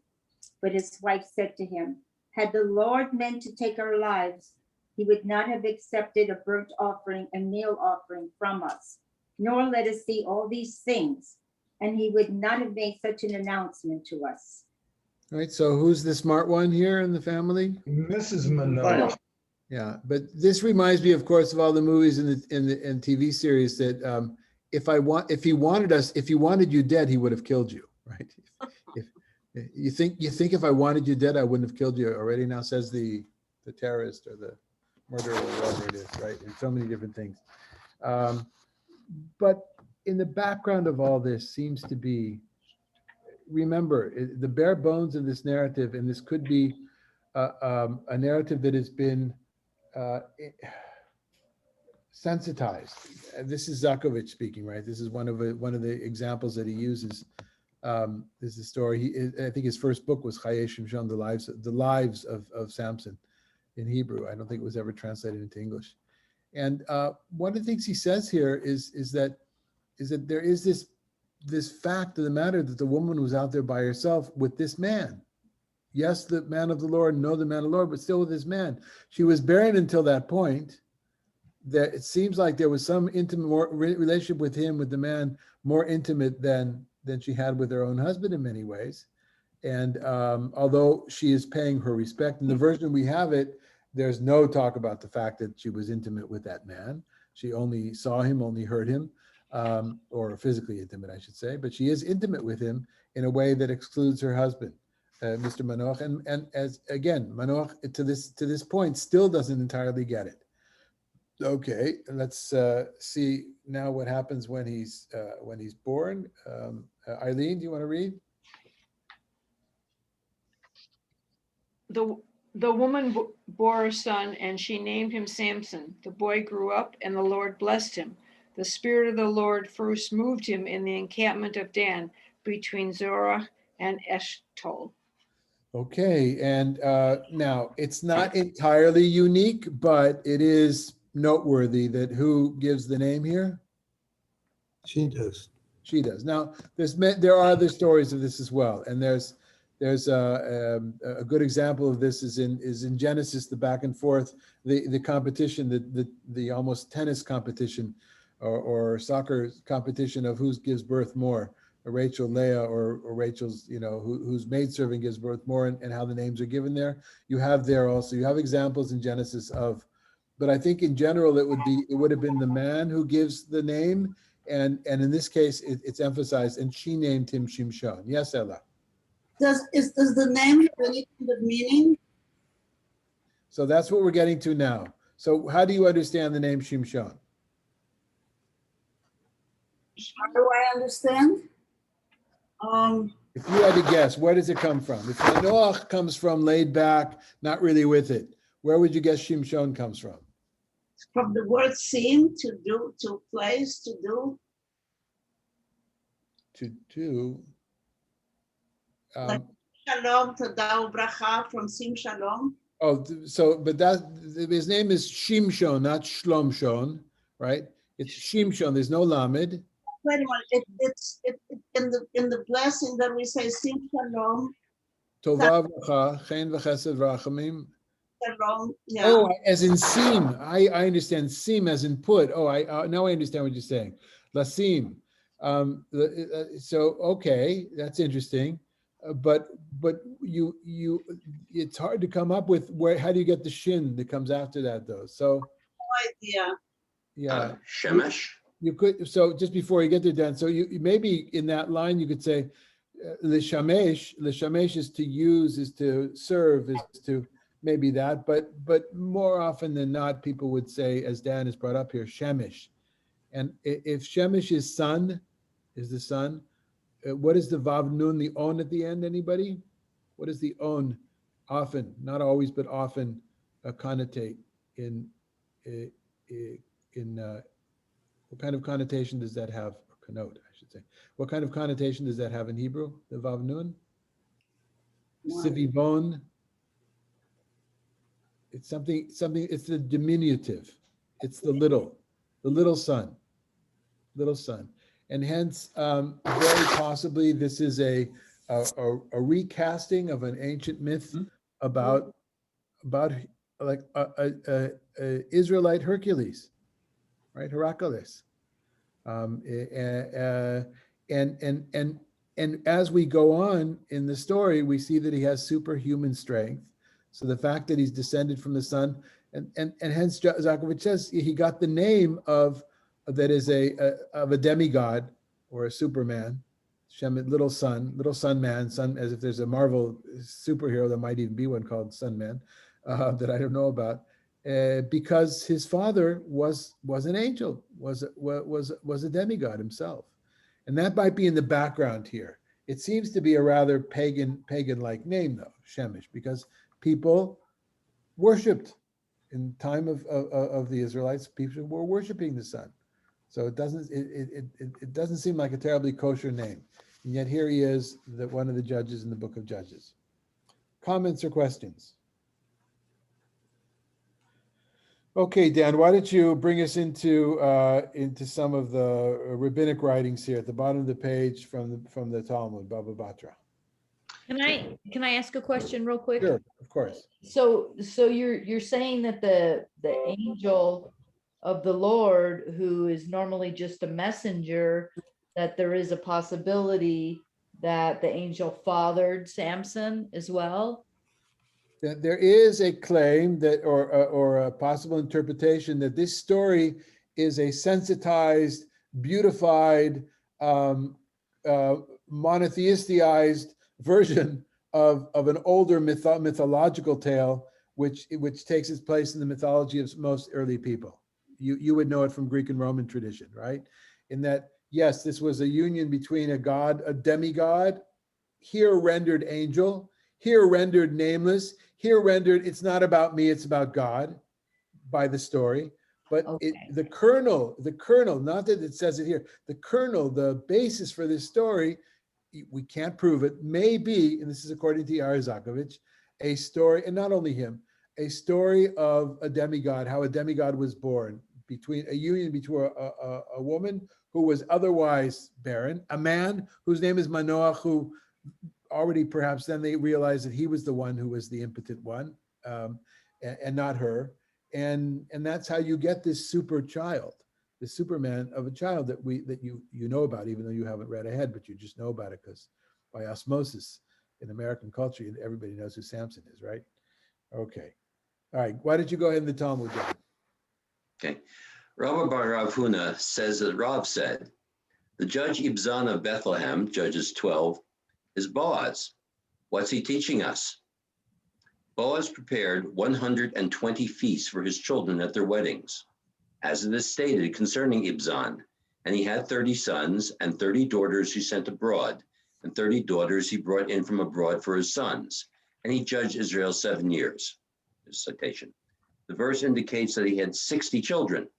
S11: But his wife said to him, "Had the Lord meant to take our lives, he would not have accepted a burnt offering and meal offering from us, nor let us see all these things, and he would not have made such an announcement to us."
S1: All right, so who's the smart one here in the family?
S10: Mrs. Manoah.
S1: Yeah, but this reminds me, of course, of all the movies and TV series that if he wanted you dead, he would have killed you, right? If you think if I wanted you dead, I wouldn't have killed you already. Now says the terrorist or the murderer or whatever it is, right? And so many different things. But in the background of all this seems to be, remember, the bare bones of this narrative, and this could be a narrative that has been sensitized. This is Zakovich speaking, right? This is one of the examples that he uses. This is the story. I think his first book was Chaye Shimshon, the lives of Samson in Hebrew. I don't think it was ever translated into English. And one of the things he says here is that there is this fact of the matter that the woman was out there by herself with this man. Yes, the man of the Lord, no, the man of the Lord, but still with this man. She was barren until that point. That it seems like there was some intimate relationship with him, with the man, more intimate than she had with her own husband in many ways. And although she is paying her respect, in the version we have it, there's no talk about the fact that she was intimate with that man. She only saw him, only heard him, or physically intimate, I should say. But she is intimate with him in a way that excludes her husband, Mr. Manoach. And as again, Manoach to this point still doesn't entirely get it. Okay, let's see now what happens when he's born. Eileen, do you want to read?
S7: The woman bore a son, and she named him Samson. The boy grew up, and the Lord blessed him. The Spirit of the Lord first moved him in the encampment of Dan, between Zorah and Eshtaol.
S1: Okay, and now it's not entirely unique, but it is noteworthy that who gives the name here?
S10: She does.
S1: She does. Now, there are other stories of this as well, and there's a good example of this is in Genesis, the back and forth, the competition, the almost tennis competition, or soccer competition of who gives birth more, Rachel, Leah, or Rachel's, whose maidservant gives birth more, and how the names are given there. You have examples in Genesis of, but I think in general it would have been the man who gives the name, and in this case it's emphasized, and she named him Shimshon. Yes, Ella.
S4: Does the name have any kind of meaning?
S1: So that's what we're getting to now. So how do you understand the name Shimshon?
S4: How do I understand?
S1: If you had to guess, where does it come from? If Manoach comes from laid back, not really with it, where would you guess Shimshon comes from?
S4: From the word seem, to do, to place, to do.
S1: To do.
S4: Like Shalom, Todah, Bracha, from Sim Shalom.
S1: Oh, so, but his name is Shimshon, not Shlomshon, right? It's Shimshon, there's no Lamed.
S4: Wait a minute, it's in the blessing that we say Sim Shalom.
S1: Tovah v'cha, chen v'chesed v'rachamim.
S4: Shalom, yeah.
S1: Oh, as in seam. I understand seam as in put. Oh, now I understand what you're saying. Lasim. So okay, that's interesting. But you it's hard to come up with how do you get the shin that comes after that though? So
S4: No idea.
S1: yeah.
S9: Shemesh.
S1: You could, so just before you get there, Dan, so you maybe in that line you could say Lishamesh is to use, is to serve, is to maybe that, but more often than not, people would say, as Dan has brought up here, Shemesh. And if Shemesh is son, is the son, what is the Vav Nun, the on at the end, anybody? What is the on often, not always, but often connotate in what kind of connotation does that have? Or connote, I should say. What kind of connotation does that have in Hebrew? The Vav Nun? Sivivon. It's something, it's the diminutive. It's the little son. And hence, very possibly this is a recasting of an ancient myth about like a Israelite Hercules, right? Heracles. And as we go on in the story, we see that he has superhuman strength. So the fact that he's descended from the sun, and hence Zakovich says he got the name of that is of a demigod or a superman, little sun man, as if there's a Marvel superhero, there might even be one called Sun Man that I don't know about. Because his father was an angel, was a demigod himself, and that might be in the background here. It seems to be a rather pagan-like name though, Shemesh, because people worshipped In time of the Israelites, people were worshiping the sun. So it doesn't seem like a terribly kosher name. And yet here he is, one of the judges in the book of Judges. Comments or questions? Okay, Dan, why don't you bring us into some of the rabbinic writings here at the bottom of the page from the Talmud, Baba Batra.
S5: Can I ask a question real quick?
S1: Sure, of course.
S5: So you're saying that the angel of the Lord, who is normally just a messenger, that there is a possibility that the angel fathered Samson as well?
S1: There is a claim that, or a possible interpretation, that this story is a sensitized, beautified, monotheistized version of an older mythological tale, which takes its place in the mythology of most early people. You would know it from Greek and Roman tradition, right? In that, yes, this was a union between a god, a demigod, here rendered angel, here rendered nameless, here rendered it's not about me, it's about God by the story. But
S5: Okay.
S1: the kernel, not that it says it here, the kernel, the basis for this story, we can't prove it, may be, and this is according to Yair Zakovich, a story, and not only him, a story of a demigod, how a demigod was born, between a union between a woman who was otherwise barren, a man whose name is Manoach, who already perhaps then they realized that he was the one who was the impotent one, and not her. And that's how you get this super child, the Superman of a child that you know about, even though you haven't read ahead, but you just know about it because by osmosis in American culture, everybody knows who Samson is, right? Okay. All right. Why don't you go ahead in the Talmud, John?
S9: Okay. Rabbi Bar Rav Huna says that Rav said, the judge Ibzan of Bethlehem, Judges 12, is Boaz. What's he teaching us? Boaz prepared 120 feasts for his children at their weddings, as it is stated concerning Ibzan. And he had 30 sons and 30 daughters he sent abroad, and 30 daughters he brought in from abroad for his sons. And he judged Israel 7 years. This citation. The verse indicates that he had 60 children.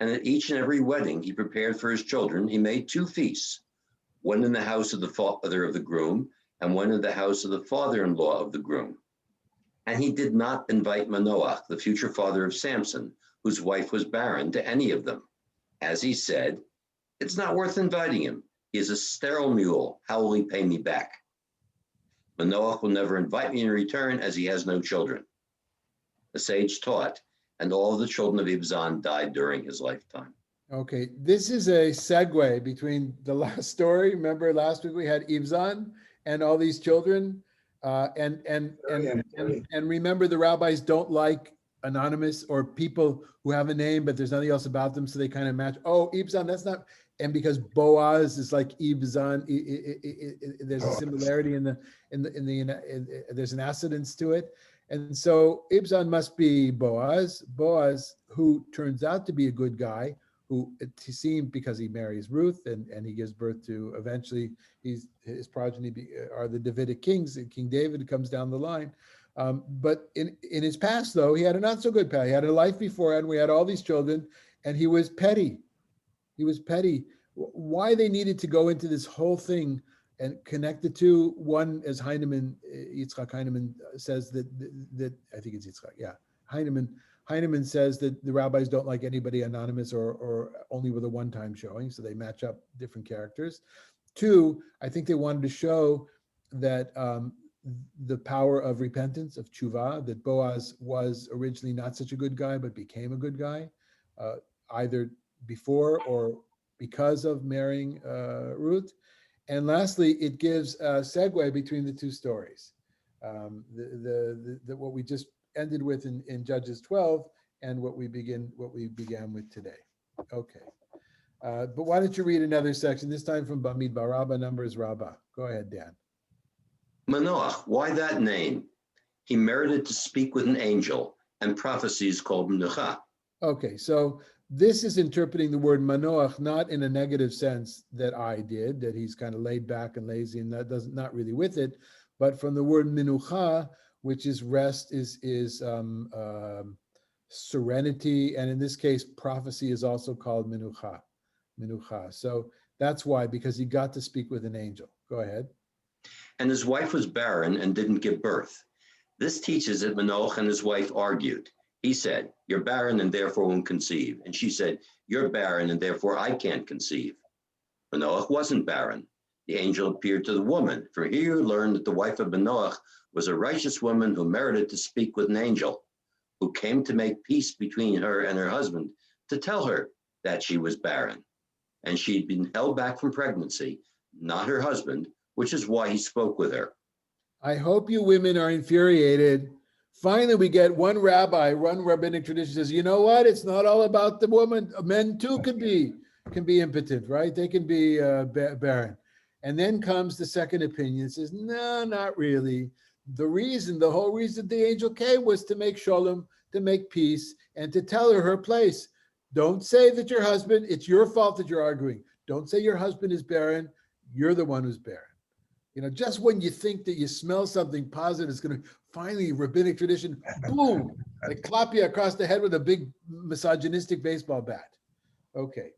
S9: And at each and every wedding he prepared for his children, he made 2 feasts, one in the house of the father of the groom, and one in the house of the father-in-law of the groom. And he did not invite Manoach, the future father of Samson, whose wife was barren, to any of them. As he said, it's not worth inviting him. He is a sterile mule. How will he pay me back? Manoach will never invite me in return, as he has no children. The sage taught, and all of the children of Ibzan died during his lifetime.
S1: Okay, this is a segue between the last story. Remember last week we had Ibzan and all these children, and remember the rabbis don't like anonymous or people who have a name but there's nothing else about them, so they kind of match. Oh, Ibzan, that's not, and because Boaz is like Ibzan, there's a similarity there's an accidence to it. And so Ibzan must be Boaz, who turns out to be a good guy, who he seemed, because he marries Ruth and he gives birth to, eventually his progeny are the Davidic kings, and King David comes down the line. But in his past, though, he had a not so good past. He had a life before, and we had all these children, and he was petty. Why they needed to go into this whole thing and connect the two, one, as Yitzchak Heinemann says that I think it's Yitzchak, yeah. Heinemann says that the rabbis don't like anybody anonymous or only with a one-time showing, so they match up different characters. 2, I think they wanted to show that the power of repentance, of tshuva, that Boaz was originally not such a good guy, but became a good guy, either before or because of marrying Ruth. And lastly, it gives a segue between the two stories. What we just ended with in Judges 12 and what we began with today. Okay. But why don't you read another section, this time from Bamidbar Rabbah, Numbers Rabbah. Go ahead, Dan.
S9: Manoach, why that name? He merited to speak with an angel, and prophecies called Menucha.
S1: Okay, so this is interpreting the word Manoach not in a negative sense that I did, that he's kind of laid back and lazy and that not really with it, but from the word Menucha, which is rest, is serenity, and in this case, prophecy is also called menucha. Menucha. So that's why, because he got to speak with an angel. Go ahead.
S9: And his wife was barren and didn't give birth. This teaches that Manoach and his wife argued. He said, "You're barren and therefore won't conceive." And she said, "You're barren and therefore I can't conceive." Manoach wasn't barren. The angel appeared to the woman. From here you learn that the wife of Manoach was a righteous woman who merited to speak with an angel, who came to make peace between her and her husband, to tell her that she was barren. And she'd been held back from pregnancy, not her husband, which is why he spoke with her.
S1: I hope you women are infuriated. Finally, we get one rabbi, one rabbinic tradition says, you know what? It's not all about the woman. Men too can be impotent, right? They can be barren. And then comes the second opinion. It says, no, not really. The whole reason the angel came was to make shalom, to make peace, and to tell her place. Don't say that your husband, it's your fault that you're arguing. Don't say your husband is barren. You're the one who's barren. You know, just when you think that you smell something positive, it's going to finally, rabbinic tradition, boom, they clap you across the head with a big misogynistic baseball bat. Okay,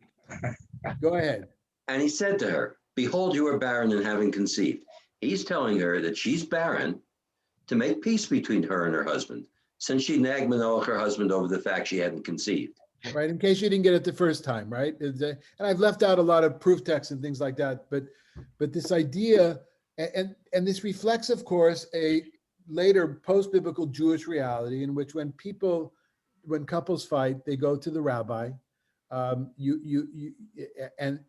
S1: go ahead.
S9: And he said to her, "Behold, you are barren and having conceived." He's telling her that she's barren to make peace between her and her husband, since she nagged Manoach, her husband, over the fact she hadn't conceived.
S1: Right, in case you didn't get it the first time, right? And I've left out a lot of proof texts and things like that, but this idea, and this reflects, of course, a later post-biblical Jewish reality in which when couples fight, they go to the rabbi. And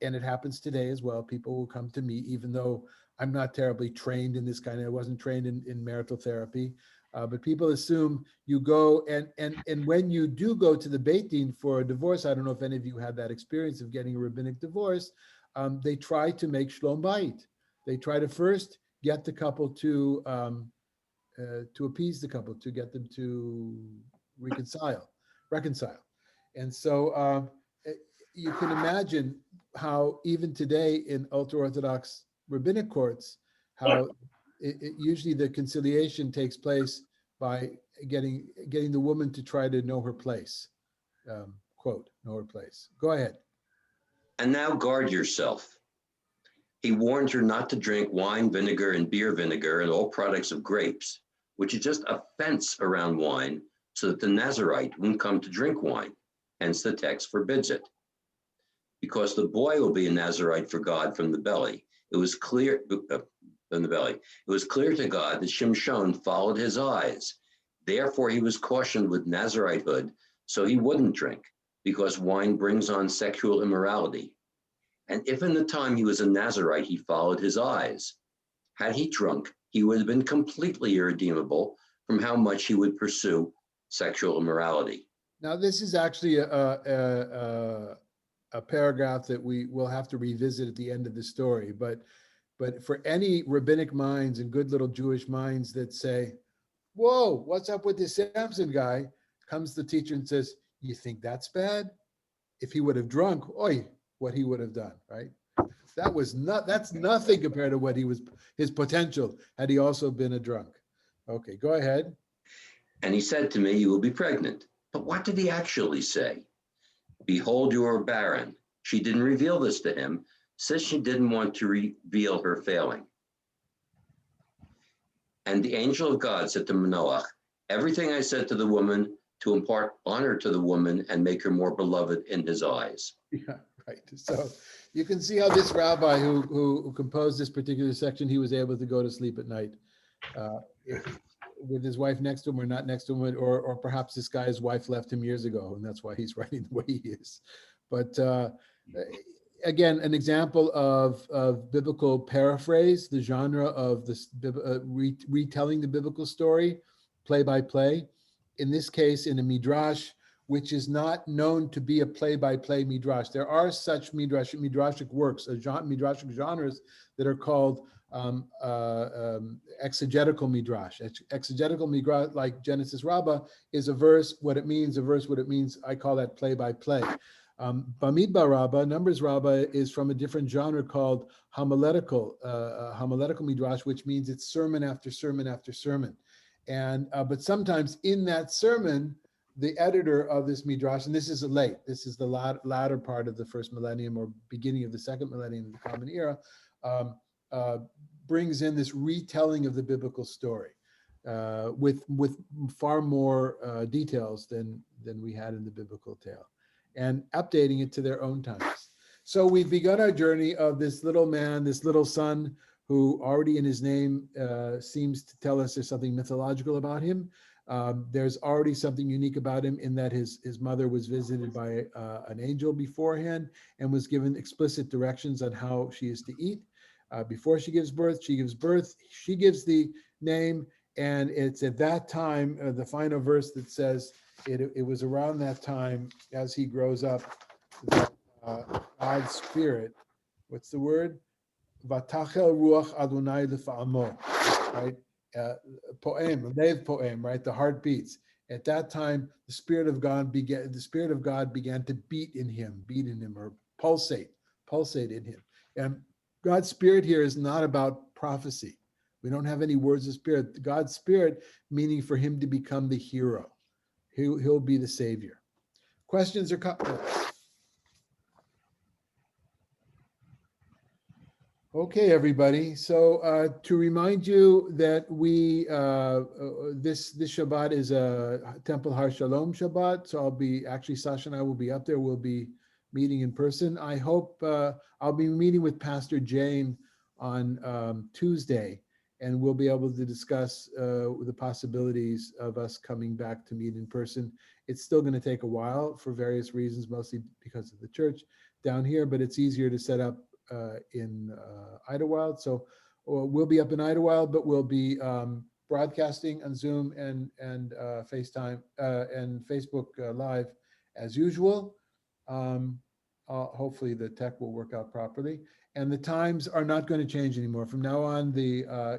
S1: it happens today as well. People will come to me, even though I'm not terribly trained in this I wasn't trained in marital therapy. But people assume you go, and when you do go to the Beit Din for a divorce, I don't know if any of you had that experience of getting a rabbinic divorce, they try to make shlom bayit. They try to first get the couple to appease the couple, to get them to reconcile. And so you can imagine how even today in ultra-Orthodox rabbinic courts, how usually the conciliation takes place by getting the woman to try to know her place. Quote, know her place. Go ahead.
S9: And now guard yourself. He warned her not to drink wine, vinegar, and beer vinegar, and all products of grapes, which is just a fence around wine, so that the Nazirite won't come to drink wine. Hence the text forbids it. Because the boy will be a Nazirite for God from the belly. It was clear from the belly. It was clear to God that Shimshon followed his eyes. Therefore, he was cautioned with Naziritehood, so he wouldn't drink, because wine brings on sexual immorality. And if in the time he was a Nazirite, he followed his eyes, had he drunk, he would have been completely irredeemable from how much he would pursue sexual immorality.
S1: Now, this is actually a paragraph that we will have to revisit at the end of the story, but for any rabbinic minds and good little Jewish minds that say, whoa, what's up with this Samson guy? Comes the teacher and says, you think that's bad? If he would have drunk, oi, what he would have done, right? That's nothing compared to what his potential had he also been a drunk. Okay, go ahead.
S9: And he said to me, you will be pregnant. But what did he actually say? Behold, you are barren. She didn't reveal this to him, since she didn't want to reveal her failing. And the angel of God said to Manoach, everything I said to the woman to impart honor to the woman and make her more beloved in his eyes.
S1: Yeah, right. So you can see how this rabbi who composed this particular section, he was able to go to sleep at night with his wife next to him or not next to him, or perhaps this guy's wife left him years ago, and that's why he's writing the way he is. But again, an example of biblical paraphrase, the genre of this retelling the biblical story, play by play. In this case, in a midrash, which is not known to be a play-by-play midrash. There are such midrashic works, midrashic genres that are called exegetical midrash. Exegetical midrash, like Genesis Rabbah, is a verse, what it means, I call that play-by-play. Bamidbar Rabbah, Numbers Rabbah, is from a different genre called homiletical midrash, which means it's sermon after sermon after sermon. And but sometimes in that sermon, the editor of this midrash, and this is this is the latter part of the first millennium or beginning of the second millennium of the Common Era, brings in this retelling of the biblical story with far more details than we had in the biblical tale, and updating it to their own times. So we've begun our journey of this little man, this little son, who already in his name seems to tell us there's something mythological about him. There's already something unique about him in that his mother was visited by an angel beforehand and was given explicit directions on how she is to eat. Before she gives birth, she gives the name, and it's at that time, the final verse that says, it was around that time as he grows up that God's spirit, what's the word? Vatachel ruach Adonai lefa'amo, right? Poem, lev poem, right? The heart beats. At that time, the spirit of God began to beat in him, or pulsate in him. And God's spirit here is not about prophecy. We don't have any words of spirit. God's spirit meaning for him to become the hero. He'll be the savior. Questions or comments? Okay, everybody. So to remind you that we this Shabbat is a Temple Har Shalom Shabbat. So I'll be Sasha and I will be up there. We'll be meeting in person. I hope I'll be meeting with Pastor Jane on Tuesday, and we'll be able to discuss the possibilities of us coming back to meet in person. It's still going to take a while for various reasons, mostly because of the church down here, but it's easier to set up in Idlewild. So we'll be up in Idlewild, but we'll be broadcasting on Zoom and FaceTime and Facebook Live as usual. Hopefully the tech will work out properly. And the times are not going to change anymore. From now on,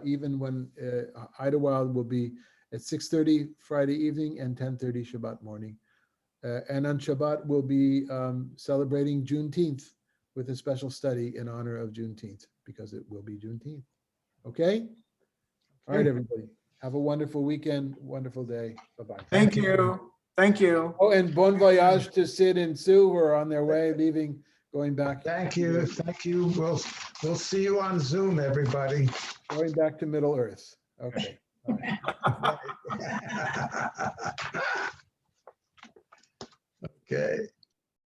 S1: even when Idlewild will be at 6:30 Friday evening and 10:30 Shabbat morning. And on Shabbat, we'll be celebrating Juneteenth with a special study in honor of Juneteenth, because it will be Juneteenth. Okay? All right, everybody. Have a wonderful weekend, wonderful day. Bye-bye.
S2: Thank you. Thank you.
S1: Oh, and bon voyage to Sid and Sue, who are on their way, going back.
S10: Thank you. Thank you. We'll see you on Zoom, everybody.
S1: Going back to Middle Earth. Okay. All right.